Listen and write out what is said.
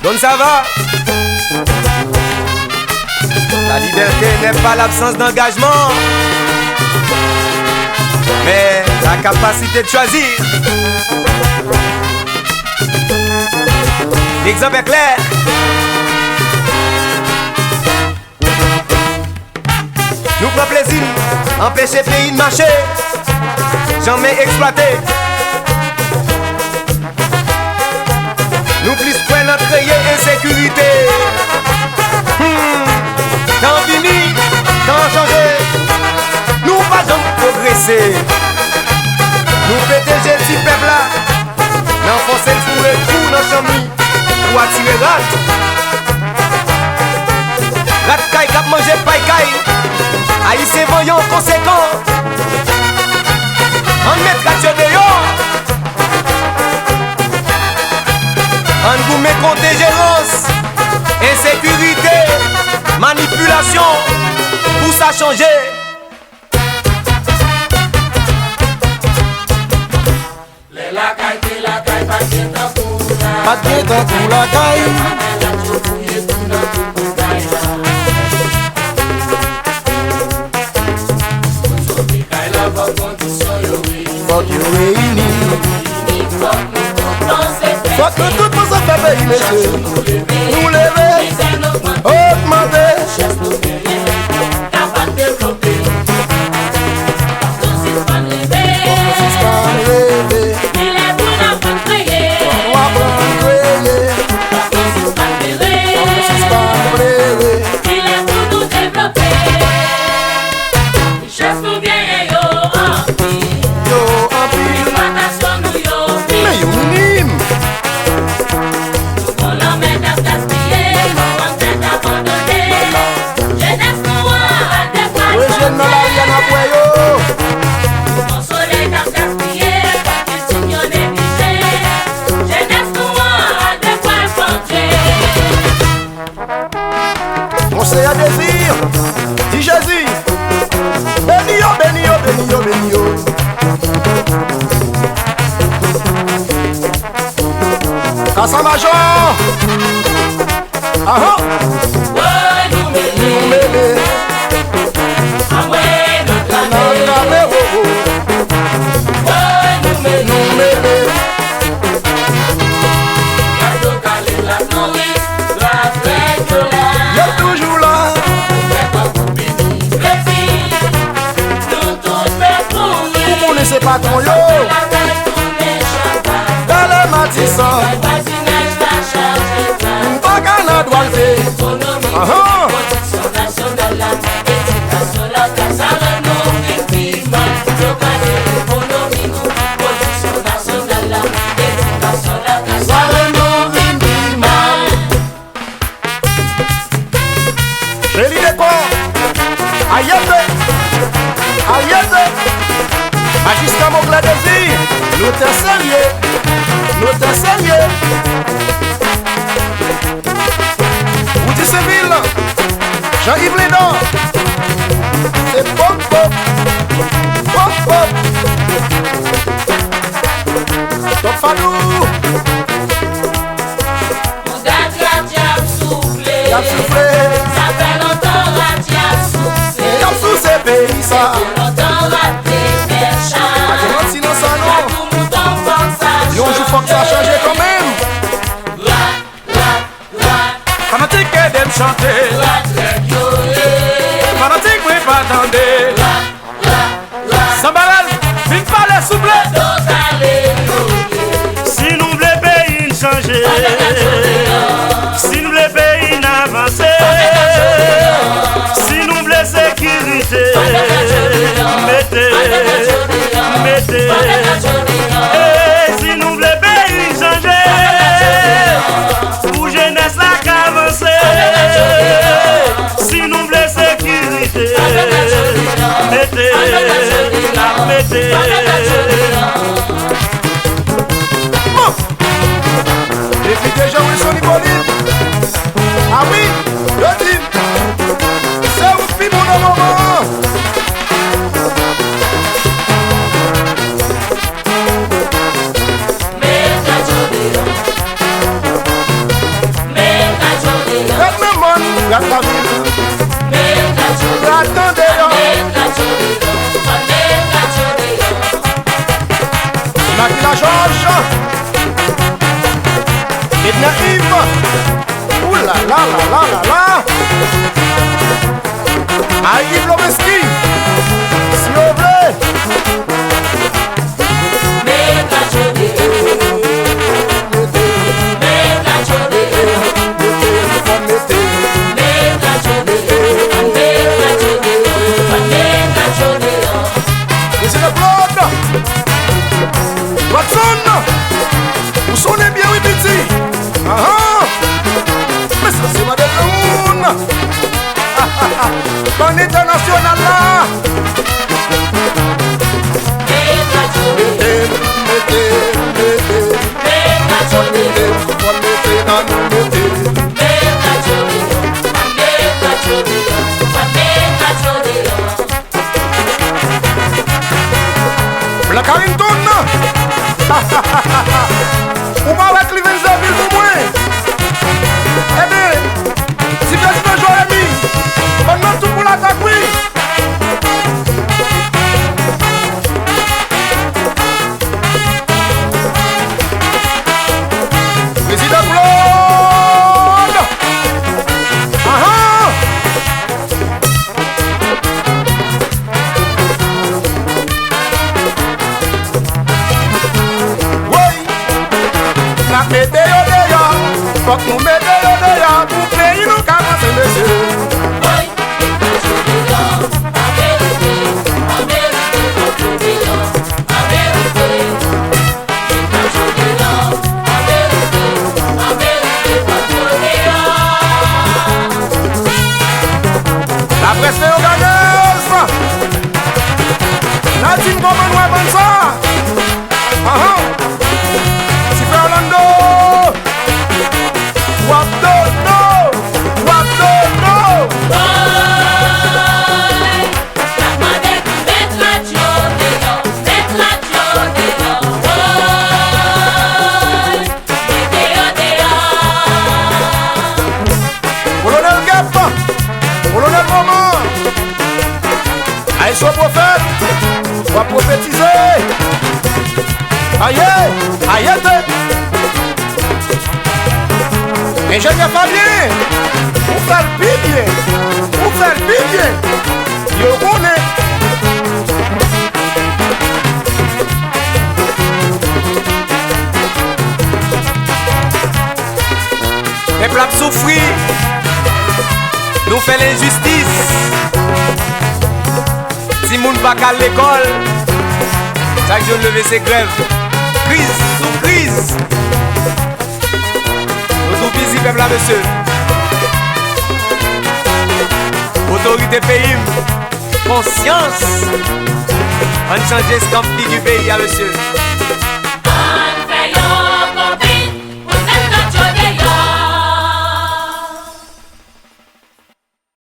Donne ça va. La liberté n'est pas l'absence d'engagement, mais la capacité de choisir. L'exemple est clair. Nous prenons plaisir, empêcher le pays de marcher, jamais exploiter. Nous plus prenons notre insécurité. Tant fini, tant changé, nous pas jamais progresser. Nous péter petit peuple là, n'enfoncer le fou et trou dans le chambre pour attirer rat. Rat caille cap manger paille caille, haïssé voyons conséquent. On met ratio dehors, on vous met compte gérance, insécurité, manipulation, pour ça changer. Pas de dans tout la caille. Faut que nous réunis. Faut que tout le monde se fait payer, messieurs. Nous lever, augmenter. Conseil à désir, dis Jésus, béni yo, béni yo, béni yo, béni yo. Kassa Major, aha, nous mêlés, nous mêlés. C'est pas ton yo dans le matissant pas qu'un endroit j'ai l'idée quoi aïe Magistrat Mogla Désir, nous t'es sérieux, nous t'es sérieux. Ou dit Séville, Jean-Yves Lédan, c'est pop pop, pop pop. Top Fadou, Diab soufflé, ça fait longtemps la Diab soufflé, Diab sous ces pays ça. Yon joue faut que ça change quand même. Fanatique d'aime chanter, fanatique oui pas attendre. Sambaral, vite parler souple. Si nous voulons pays changer, si nous voulons pays avancer, si nous voulons sécurité, mettez. Et si nous voulons pays changer, pour jeunesse la qu'avancer, si nous voulons sécurité, mettez. Bon, député Jean-Wilson Nicoline. Ah oui, je dis, c'est un petit bon moment. Mais Edna Yves. Ouh là là là là là là. Yves Lobeski. Si vous voulez. C'est le Claude. Watson. Vous sonnez bien, oui, petit. Mais ça, c'est Madame Lemoun. Dans l'international là. La Carrington. Ou pas avec les 25 000 pour moi. Eh bien, si vous êtes un joueur ami, on a tout pour l'attaque, oui. Président Claude. Mettez-yo dehors, faut que nous mettez-yo dehors, pour pays nous commencer, monsieur. Oui, la presse néo-ghaneuse. Nadine Gomenoué Bansa. Si fait Orlando. Wapdono. Colonel Gap. Colonel Moment. Aïe, sois prophète. Sois prophétisé. Aïe, aïe, ingénieur Fabien, vous faites le plus bien. Vous faites le plus bien. Yo connaît. Les plats souffrir, nous fait l'injustice. Si moun pas qu'à l'école, chaque jour lever ses grèves. Crise sous crise. Nous tout busy peuple là, monsieur. Autorité pays, conscience. On change ce camp du pays, monsieur.